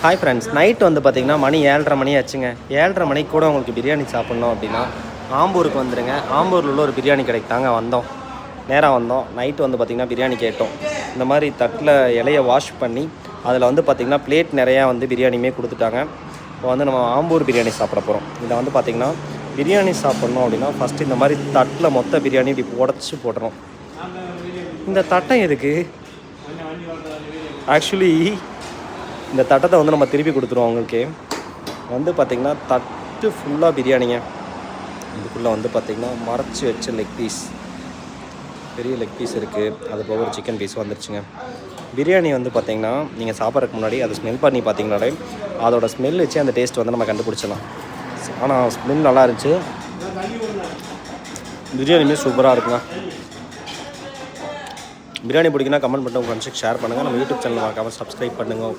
Hi friends, night வந்து பார்த்திங்கன்னா மணி 7:30 மணி ஆச்சுங்க. 7:30 மணிக்கு கூட உங்களுக்கு பிரியாணி சாப்பிட்ணும் அப்படின்னா ஆம்பூருக்கு வந்துடுங்க. ஆம்பூரில் உள்ள ஒரு பிரியாணி கடைக்கு தாங்க வந்தோம். நேராக வந்தோம். நைட்டு வந்து பார்த்திங்கன்னா பிரியாணி கேட்டோம். இந்த மாதிரி தட்டில் இலையை வாஷ் பண்ணி அதில் வந்து பார்த்திங்கன்னா பிளேட் நிறையா வந்து பிரியாணியுமே கொடுத்துட்டாங்க. இப்போ வந்து நம்ம ஆம்பூர் பிரியாணி சாப்பிட போகிறோம். இதில் வந்து பார்த்திங்கன்னா பிரியாணி சாப்பிட்ணும் அப்படின்னா ஃபஸ்ட்டு இந்த மாதிரி தட்டில் மொத்த பிரியாணி இப்படி உடச்சி போட்டுறோம். இந்த தட்டை எதுக்கு? ஆக்சுவலி இந்த தட்டத்தை வந்து நம்ம திருப்பி கொடுத்துருவோம். அவங்களுக்கு வந்து பார்த்திங்கன்னா தட்டு ஃபுல்லாக பிரியாணிங்க. இதுக்குள்ளே வந்து பார்த்திங்கன்னா மறைச்சி வச்ச லெக் பீஸ், பெரிய லெக் பீஸ் இருக்குது. அது போக ஒரு சிக்கன் பீஸ் வந்துருச்சுங்க. பிரியாணி வந்து பார்த்திங்கன்னா நீங்கள் சாப்பிட்றதுக்கு முன்னாடி அதை ஸ்மெல் பண்ணி பார்த்தீங்கன்னாலே அதோட ஸ்மெல் வச்சு அந்த டேஸ்ட் வந்து நம்ம கண்டுபிடிச்சிடலாம். ஆனால் ஸ்மெல் நல்லா இருந்துச்சு. பிரியாணியுமே சூப்பராக இருக்குங்க. பிரியாணி பிடிக்குன்னா கமெண்ட் பண்ணிட்டு உங்கள் ஃப்ரெண்ட்ஸுக்கு ஷேர் பண்ணுங்கள். நம்ம யூடியூப் சேனல் மறக்காமல் சப்ஸ்கிரைப் பண்ணுங்கள்.